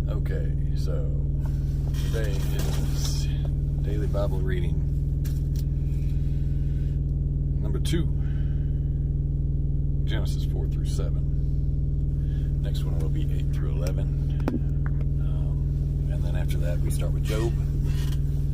Okay, so today is daily Bible reading number 2, Genesis 4 through 7. Next one will be 8 through 11. And then after that, we start with Job,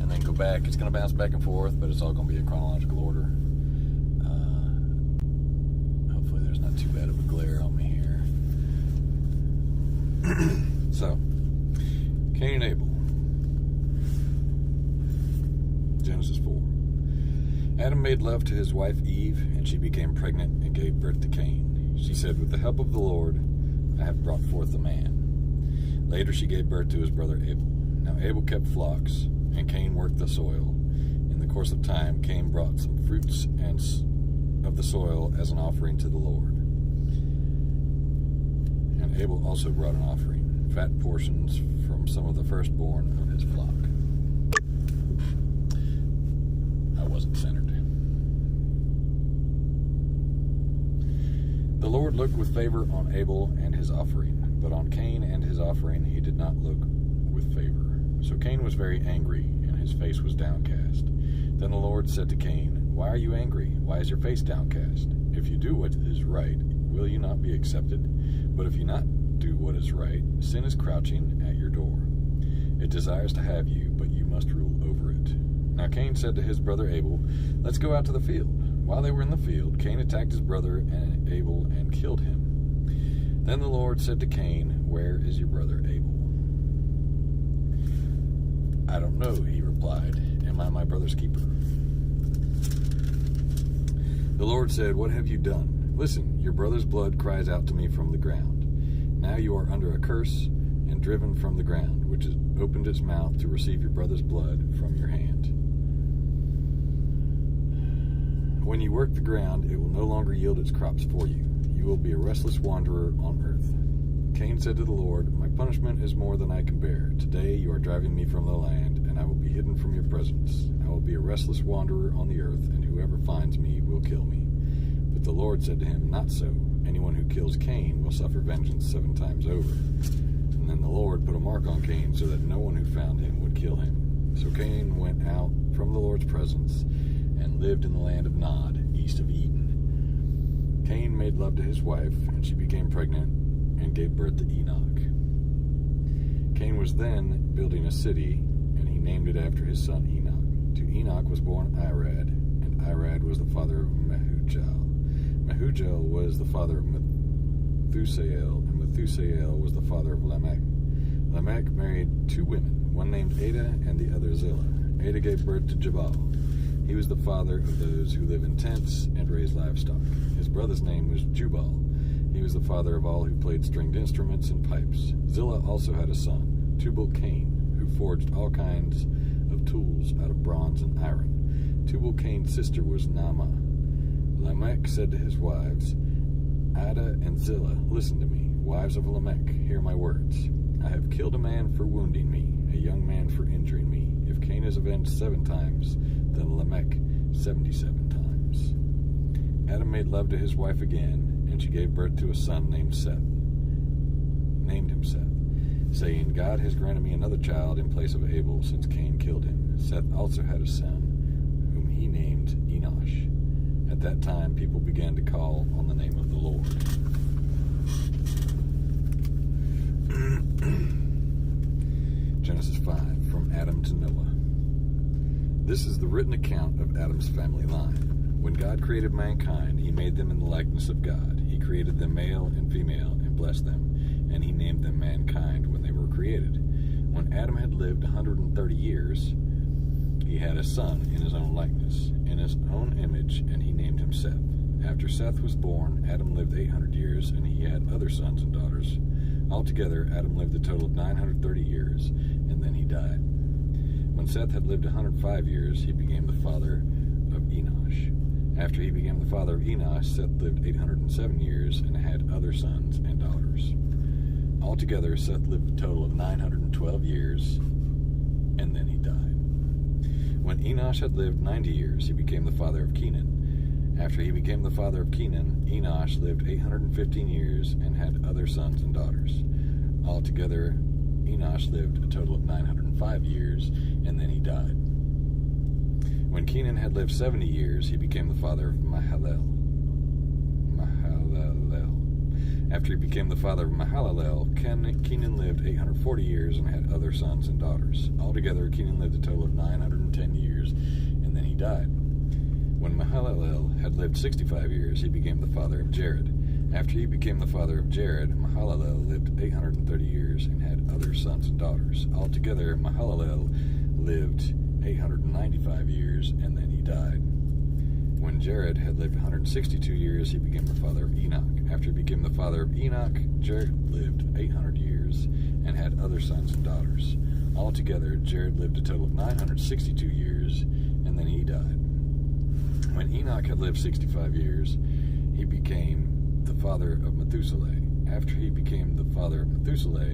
and then go back. It's going to bounce back and forth, but it's all going to be a chronological order. Hopefully there's not too bad of a glare on me here. So, Cain and Abel. Genesis 4. Adam made love to his wife Eve, and she became pregnant and gave birth to Cain. She said, "With the help of the Lord, I have brought forth a man." Later she gave birth to his brother Abel. Now Abel kept flocks, and Cain worked the soil. In the course of time, Cain brought some fruits of the soil as an offering to the Lord. And Abel also brought an offering, fat portions from some of the firstborn of his flock. I wasn't centered. The Lord looked with favor on Abel and his offering, but on Cain and his offering he did not look with favor. So Cain was very angry, and his face was downcast. Then the Lord said to Cain, "Why are you angry? Why is your face downcast? If you do what is right, will you not be accepted? But if you not do what is right, sin is crouching at your door. It desires to have you, but you must rule over it." Now Cain said to his brother Abel, "Let's go out to the field." While they were in the field, Cain attacked his brother and Abel and killed him. Then the Lord said to Cain, "Where is your brother Abel?" "I don't know," he replied. "Am I my brother's keeper?" The Lord said, "What have you done? Listen, your brother's blood cries out to me from the ground. Now you are under a curse and driven from the ground, which has opened its mouth to receive your brother's blood from your hand. When you work the ground, it will no longer yield its crops for you. You will be a restless wanderer on earth." Cain said to the Lord, "My punishment is more than I can bear. Today you are driving me from the land, and I will be hidden from your presence. I will be a restless wanderer on the earth, and whoever finds me will kill me." But the Lord said to him, "Not so. Anyone who kills Cain will suffer vengeance 7 times over." And then the Lord put a mark on Cain so that no one who found him would kill him. So Cain went out from the Lord's presence and lived in the land of Nod, east of Eden. Cain made love to his wife, and she became pregnant and gave birth to Enoch. Cain was then building a city, and he named it after his son Enoch. To Enoch was born Irad, and Irad was the father of Mehujael. Mehujael was the father of Methusael, and Methusael was the father of Lamech. Lamech married 2 women, one named Ada and the other Zillah. Ada gave birth to Jabal. He was the father of those who live in tents and raise livestock. His brother's name was Jubal. He was the father of all who played stringed instruments and pipes. Zillah also had a son, Tubal-Cain, who forged all kinds of tools out of bronze and iron. Tubal-Cain's sister was Naamah. Lamech said to his wives, Ada and Zillah, "Listen to me, wives of Lamech, hear my words. I have killed a man for wounding me, a young man for injuring me. If Cain is avenged 7 times, then Lamech 77 times. Adam made love to his wife again, and she gave birth to a son named him Seth, saying, "God has granted me another child in place of Abel, since Cain killed him." Seth also had a son, whom he named Enosh. At that time, people began to call on the name of the Lord. Genesis 5, from Adam to Noah. This is the written account of Adam's family line. When God created mankind, he made them in the likeness of God. He created them male and female and blessed them, and he named them mankind when they were created. When Adam had lived 130 years, he had a son in his own likeness, in his own image, and he named him Seth. After Seth was born, Adam lived 800 years, and he had other sons and daughters. Altogether, Adam lived a total of 930 years, and then he died. When Seth had lived 105 years, he became the father of Enosh. After he became the father of Enosh, Seth lived 807 years and had other sons and daughters. Altogether, Seth lived a total of 912 years, and then he died. When Enosh had lived 90 years, he became the father of Kenan. After he became the father of Kenan, Enosh lived 815 years and had other sons and daughters. Altogether, Enosh lived a total of 905 years, and then he died. When Kenan had lived 70 years, he became the father of Mahalalel. After he became the father of Mahalalel, Kenan lived 840 years and had other sons and daughters. Altogether, Kenan lived a total of 910 years, and then he died. When Mahalalel had lived 65 years, he became the father of Jared. After he became the father of Jared, Mahalalel lived 830 years and had other sons and daughters. Altogether, Mahalalel lived 895 years, and then he died. When Jared had lived 162 years, he became the father of Enoch. After he became the father of Enoch, Jared lived 800 years and had other sons and daughters. Altogether, Jared lived a total of 962 years, and then he died. When Enoch had lived 65 years, he became the father of Methuselah. After he became the father of Methuselah,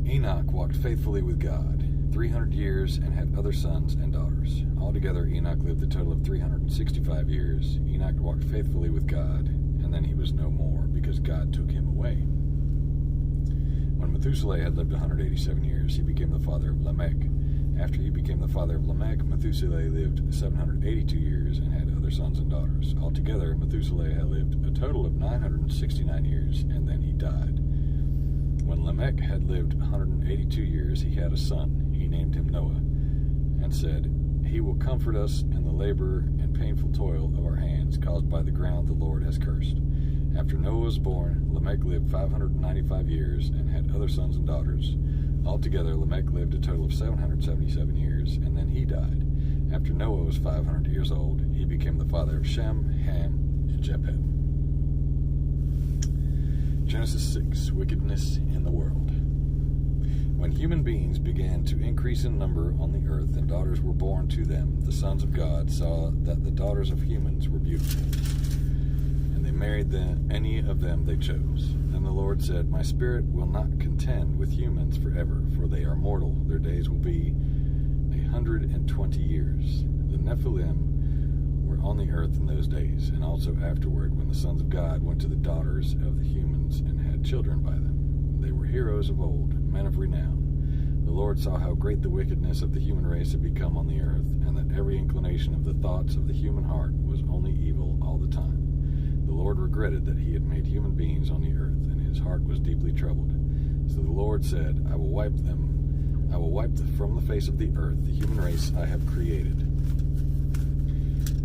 Enoch walked faithfully with God 300 years and had other sons and daughters. Altogether, Enoch lived a total of 365 years. Enoch walked faithfully with God, and then he was no more, because God took him away. When Methuselah had lived 187 years, he became the father of Lamech. After he became the father of Lamech, Methuselah lived 782 years and had other sons and daughters. Altogether, Methuselah had lived a total of 969 years, and then he died. When Lamech had lived 182 years, he had a son. He named him Noah, and said, "He will comfort us in the labor and painful toil of our hands, caused by the ground the Lord has cursed." After Noah was born, Lamech lived 595 years and had other sons and daughters. Altogether, Lamech lived a total of 777 years, and then he died. After Noah was 500 years old, he became the father of Shem, Ham, and Japheth. Genesis 6, wickedness in the world. When human beings began to increase in number on the earth and daughters were born to them, the sons of God saw that the daughters of humans were beautiful, and they married any of them they chose. Then the Lord said, "My spirit will not contend with humans forever, for they are mortal. Their days will be 120 years. The Nephilim were on the earth in those days, and also afterward, when the sons of God went to the daughters of the humans and had children by them. They were heroes of old, men of renown. The Lord saw how great the wickedness of the human race had become on the earth, and that every inclination of the thoughts of the human heart was only evil all the time. The Lord regretted that he had made human beings on the earth, and his heart was deeply troubled. So the Lord said, I will wipe from the face of the earth the human race I have created,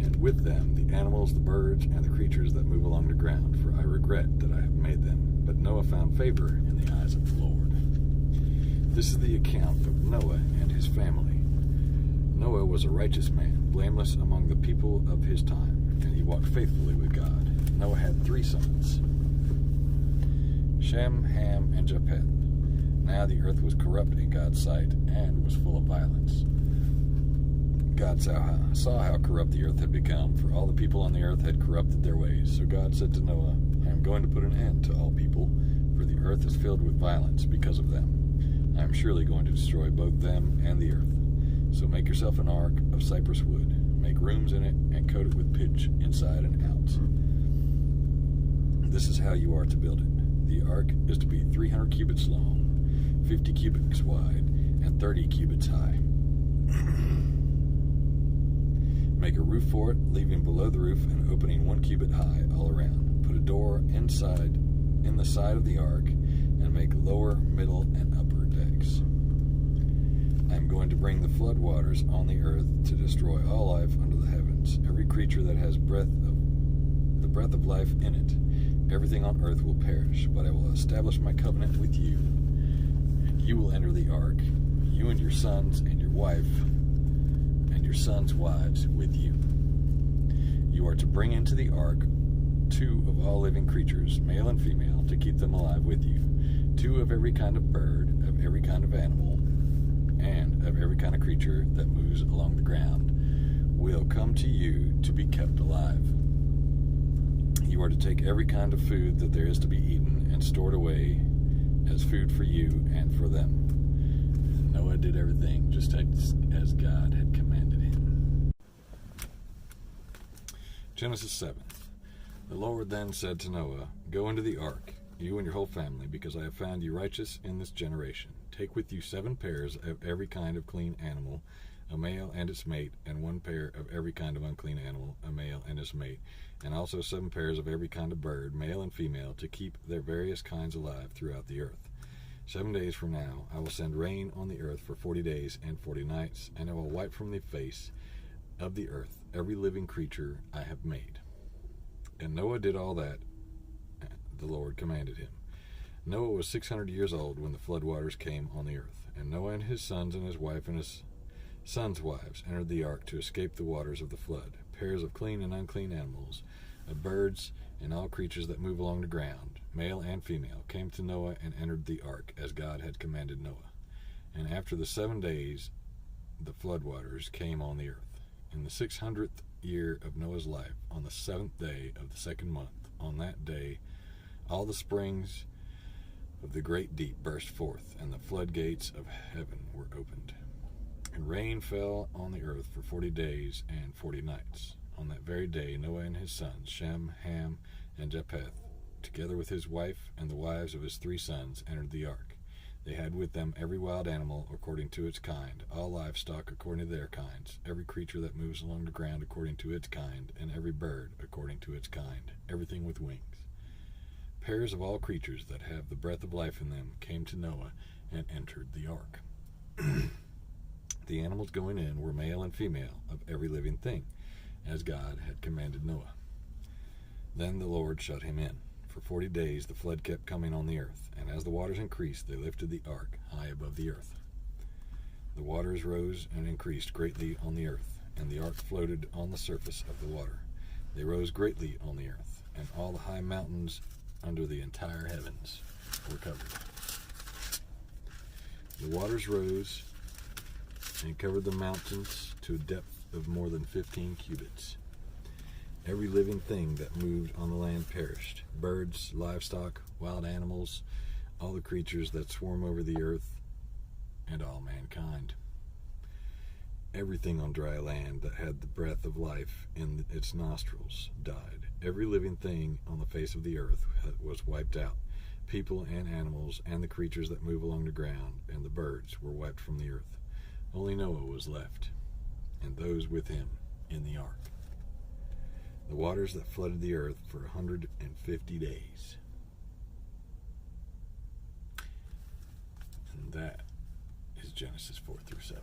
and with them the animals, the birds, and the creatures that move along the ground, for I regret that I have made them. But Noah found favor in the eyes of the Lord." This is the account of Noah and his family. Noah was a righteous man, blameless among the people of his time, and he walked faithfully with God. Noah had 3 sons, Shem, Ham, and Japheth. Now the earth was corrupt in God's sight and was full of violence. God saw how corrupt the earth had become, for all the people on the earth had corrupted their ways. So God said to Noah, "I am going to put an end to all people, for the earth is filled with violence because of them. I am surely going to destroy both them and the earth. So make yourself an ark of cypress wood, make rooms in it, and coat it with pitch inside and out. This is how you are to build it. The ark is to be 300 cubits long, 50 cubits wide, and 30 cubits high. Make a roof for it, leaving below the roof an opening 1 cubit high all around. Put a door in the side of the ark, and make lower, middle, and upper decks. I am going to bring the flood waters on the earth to destroy all life under the heavens. Every creature that has the breath of life in it, everything on earth will perish. But I will establish my covenant with you, and you will enter the ark, you and your sons and your wife, and your sons' wives with you. You are to bring into the ark 2 of all living creatures, male and female, to keep them alive with you. 2 of every kind of bird, of every kind of animal, and of every kind of creature that moves along the ground will come to you to be kept alive. You are to take every kind of food that there is to be eaten and stored away as food for you and for them." And Noah did everything just as God had commanded him. Genesis 7. The Lord then said to Noah, "Go into the ark, you and your whole family, because I have found you righteous in this generation. Take with you 7 pairs of every kind of clean animal, a male and its mate, and 1 pair of every kind of unclean animal, a male and its mate, and also 7 pairs of every kind of bird, male and female, to keep their various kinds alive throughout the earth. 7 days from now I will send rain on the earth for 40 days and 40 nights, and I will wipe from the face of the earth every living creature I have made. And Noah did all that the Lord commanded him. Noah was 600 years old when the floodwaters came on the earth, and Noah and his sons and his wife and his sons' wives entered the ark to escape the waters of the flood. Pairs of clean and unclean animals, of birds, and all creatures that move along the ground, male and female, came to Noah and entered the ark, as God had commanded Noah. And after the 7 days, the floodwaters came on the earth. In the 600th year of Noah's life, on the 7th day of the 2nd month, on that day, all the springs of the great deep burst forth, and the floodgates of heaven were opened. And rain fell on the earth for 40 days and 40 nights. On that very day, Noah and his sons, Shem, Ham, and Japheth, together with his wife and the wives of his 3 sons, entered the ark. They had with them every wild animal according to its kind, all livestock according to their kinds, every creature that moves along the ground according to its kind, and every bird according to its kind, everything with wings. Pairs of all creatures that have the breath of life in them came to Noah and entered the ark. The animals going in were male and female of every living thing, as God had commanded Noah. Then the Lord shut him in. For 40 days the flood kept coming on the earth, and as the waters increased, they lifted the ark high above the earth. The waters rose and increased greatly on the earth, and the ark floated on the surface of the water. They rose greatly on the earth, and all the high mountains under the entire heavens were covered. The waters rose and covered the mountains to a depth of more than 15 cubits. Every living thing that moved on the land perished, birds, livestock, wild animals, all the creatures that swarm over the earth, and all mankind. Everything on dry land that had the breath of life in its nostrils died. Every living thing on the face of the earth was wiped out. People and animals and the creatures that move along the ground and the birds were wiped from the earth. Only Noah was left, and those with him in the ark. The waters that flooded the earth for 150 days. And that is Genesis 4 through 7.